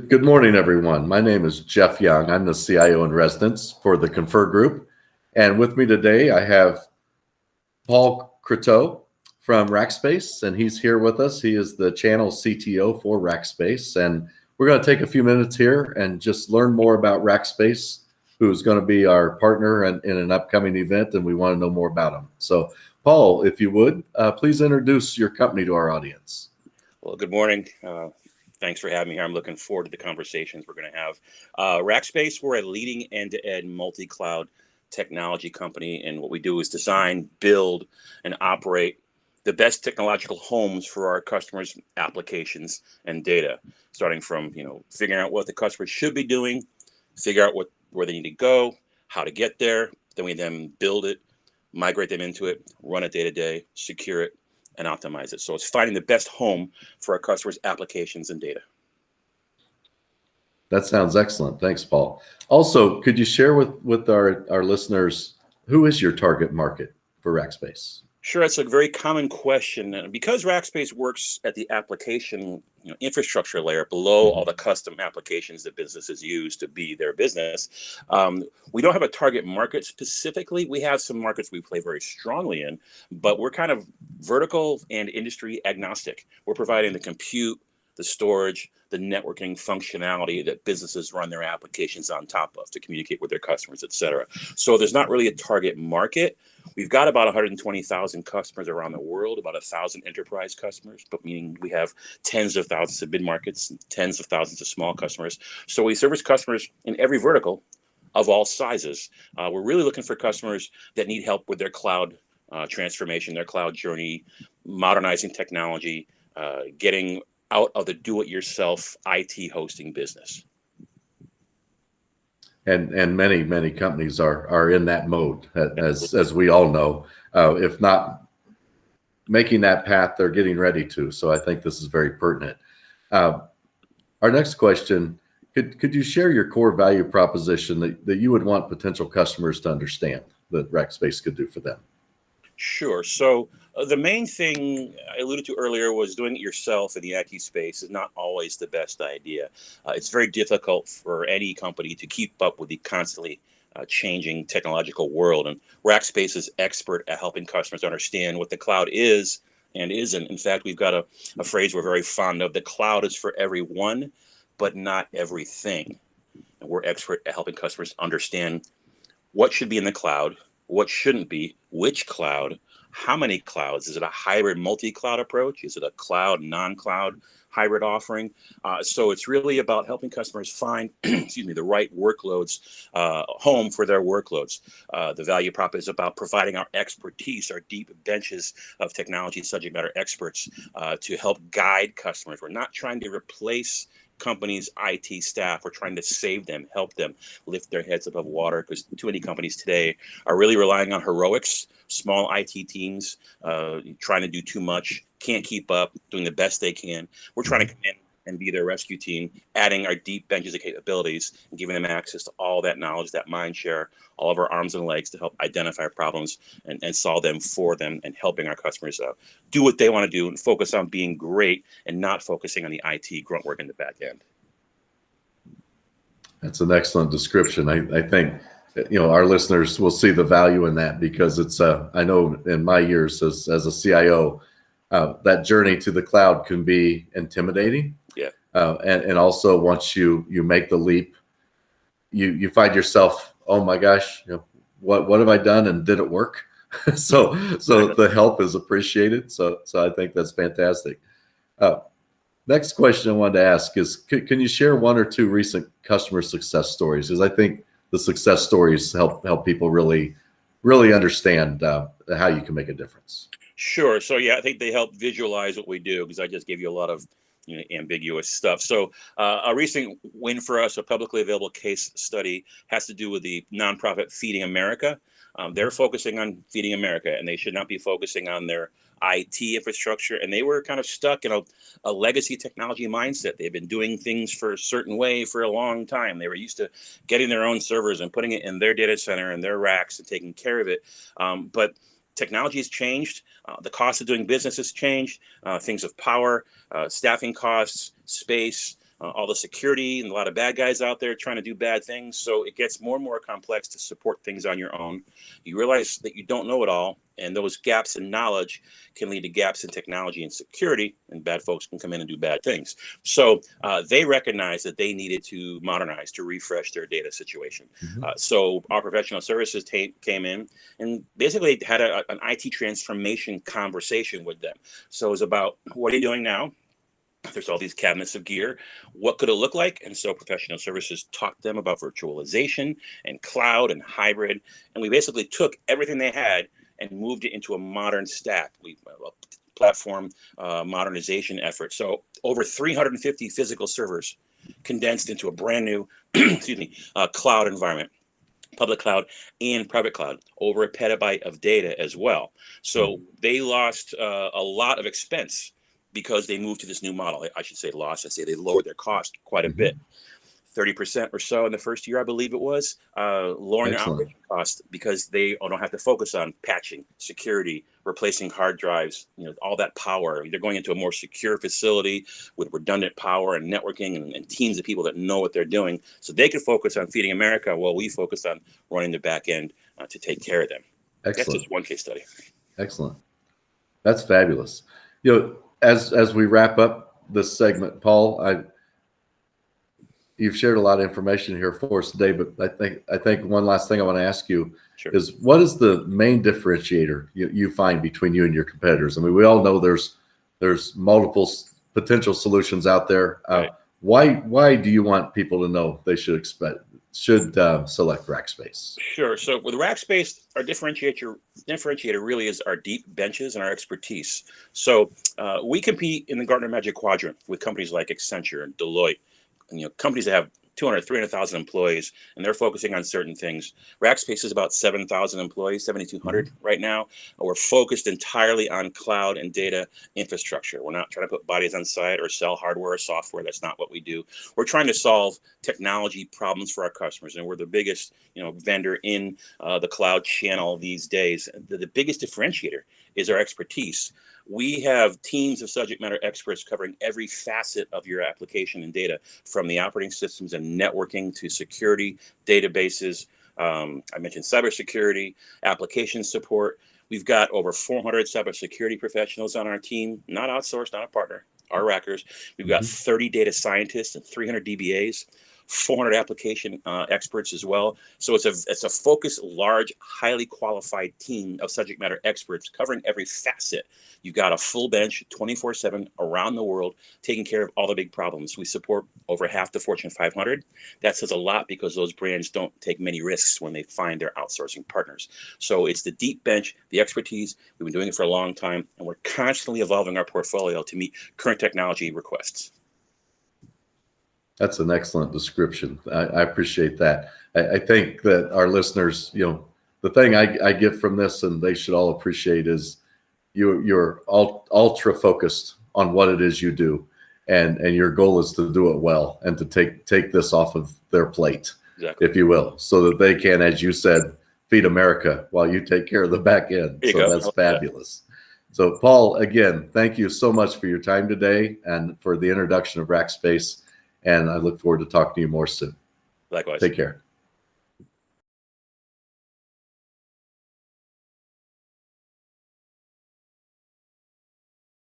Good morning, everyone. My name is Jeff Young. I'm the CIO in residence for the Confer Group. And with me today, I have Paul Croteau from Rackspace, and he's here with us. He is the channel CTO for Rackspace. And we're going to take a few minutes here and just learn more about Rackspace, who's going to be our partner in an upcoming event, and we want to know more about him. So, Paul, if you would, please introduce your company to our audience. Well, good morning. Thanks for having me here. I'm looking forward to the conversations we're going to have. Rackspace, we're a leading end-to-end multi-cloud technology company, and what we do is design, build, and operate the best technological homes for our customers' applications and data, starting from figuring out what the customer should be doing, figure out where they need to go, how to get there. Then we build it, migrate them into it, run it day to day, secure it, and optimize it. So it's finding the best home for our customers' applications and data. That sounds excellent. Thanks, Paul. Also, could you share with our listeners, who is your target market for Rackspace? Sure, that's a very common question. And because Rackspace works at the application infrastructure layer below all the custom applications that businesses use to be their business, we don't have a target market specifically. We have some markets we play very strongly in, but we're kind of vertical and industry agnostic. We're providing the compute, the storage, the networking functionality that businesses run their applications on top of to communicate with their customers, et cetera. So there's not really a target market. We've got about 120,000 customers around the world, about 1,000 enterprise customers, but meaning we have tens of thousands of mid-markets, tens of thousands of small customers. So we service customers in every vertical of all sizes. We're really looking for customers that need help with their cloud transformation, their cloud journey, modernizing technology, getting out of the do-it-yourself IT hosting business. And many companies are in that mode, as we all know. If not making that path, they're getting ready to. So I think this is very pertinent. Our next question, could you share your core value proposition that you would want potential customers to understand that Rackspace could do for them? Sure. So the main thing I alluded to earlier was doing it yourself in the IT space is not always the best idea. It's very difficult for any company to keep up with the constantly changing technological world. And Rackspace is expert at helping customers understand what the cloud is and isn't. In fact, we've got a phrase we're very fond of: the cloud is for everyone, but not everything. And we're expert at helping customers understand what should be in the cloud, what shouldn't be, which cloud, how many clouds. Is it a hybrid multi-cloud approach? Is it a cloud, non-cloud hybrid offering? So it's really about helping customers find the right workloads, home for their workloads. The value prop is about providing our expertise, our deep benches of technology subject matter experts to help guide customers. We're not trying to replace companies' IT staff. We're trying to save them, help them lift their heads above water, because too many companies today are really relying on heroics, small IT teams trying to do too much, can't keep up, doing the best they can. We're trying to come in and be their rescue team, adding our deep benches of capabilities and giving them access to all that knowledge, that mind share, all of our arms and legs to help identify problems and solve them for them, and helping our customers do what they want to do and focus on being great and not focusing on the IT grunt work in the back end. That's an excellent description. I think our listeners will see the value in that, because it's I know in my years as a CIO, that journey to the cloud can be intimidating. Yeah. And also once you make the leap, you find yourself, oh my gosh, what have I done and did it work? so the help is appreciated. So I think that's fantastic. Next question I wanted to ask is, can you share one or two recent customer success stories? Because I think the success stories help people really understand how you can make a difference. Sure. So yeah, I think they help visualize what we do, because I just gave you a lot of ambiguous stuff. So a recent win for us, a publicly available case study, has to do with the nonprofit Feeding America. They're focusing on feeding America, and they should not be focusing on their IT infrastructure. And they were kind of stuck in a legacy technology mindset. They've been doing things for a certain way for a long time. They were used to getting their own servers and putting it in their data center and their racks and taking care of it. But technology has changed. The cost of doing business has changed. Things of power, staffing costs, space, all the security and a lot of bad guys out there trying to do bad things. So it gets more and more complex to support things on your own. You realize that you don't know it all, and those gaps in knowledge can lead to gaps in technology and security, and bad folks can come in and do bad things. So they recognized that they needed to modernize, to refresh their data situation. So our professional services came in and basically had an IT transformation conversation with them. So it was about, what are you doing now? There's all these cabinets of gear. What could it look like? And so professional services talked to them about virtualization and cloud and hybrid. And we basically took everything they had and moved it into a modern stack. We platform modernization effort. So over 350 physical servers condensed into a brand new excuse me, cloud environment. Public cloud and private cloud, over a petabyte of data as well. So they lost a lot of expense because they moved to this new model. I should say lost. I say they lowered their cost quite a bit. 30% or so in the first year, I believe it was, lowering their operating cost because they don't have to focus on patching, security, replacing hard drives, all that power. They're going into a more secure facility with redundant power and networking and teams of people that know what they're doing, so they can focus on feeding America while we focus on running the back end to take care of them. Excellent. That's just one case study. Excellent. That's fabulous. As we wrap up this segment, Paul, you've shared a lot of information here for us today, but I think one last thing I want to ask you is, what is the main differentiator you find between you and your competitors? I mean, we all know there's multiple potential solutions out there. Right. Why do you want people to know they should select Rackspace? Sure. So with Rackspace, our differentiator really is our deep benches and our expertise. So we compete in the Gartner Magic Quadrant with companies like Accenture and Deloitte, and, companies that have 200, 300,000 employees, and they're focusing on certain things. Rackspace is about 7,000 employees, 7,200 right now. We're focused entirely on cloud and data infrastructure. We're not trying to put bodies on site or sell hardware or software. That's not what we do. We're trying to solve technology problems for our customers, and we're the biggest vendor in the cloud channel these days. The biggest differentiator is our expertise. We have teams of subject matter experts covering every facet of your application and data, from the operating systems and networking to security, databases. I mentioned cybersecurity, application support. We've got over 400 cybersecurity professionals on our team, not outsourced, not a partner, our rackers. We've got 30 data scientists and 300 DBAs. 400 application experts as well. So it's a focused, large, highly qualified team of subject matter experts covering every facet. You've got a full bench 24/7 around the world, taking care of all the big problems. We support over half the Fortune 500. That says a lot because those brands don't take many risks when they find their outsourcing partners. So it's the deep bench, the expertise. We've been doing it for a long time, and we're constantly evolving our portfolio to meet current technology requests. That's an excellent description. I appreciate that. I think that our listeners, the thing I get from this, and they should all appreciate, is you're ultra focused on what it is you do, and your goal is to do it well and to take this off of their plate, if you will, so that they can, as you said, feed America while you take care of the back end. So that's fabulous. So Paul, again, thank you so much for your time today and for the introduction of Rackspace. And I look forward to talking to you more soon. Likewise. Take care.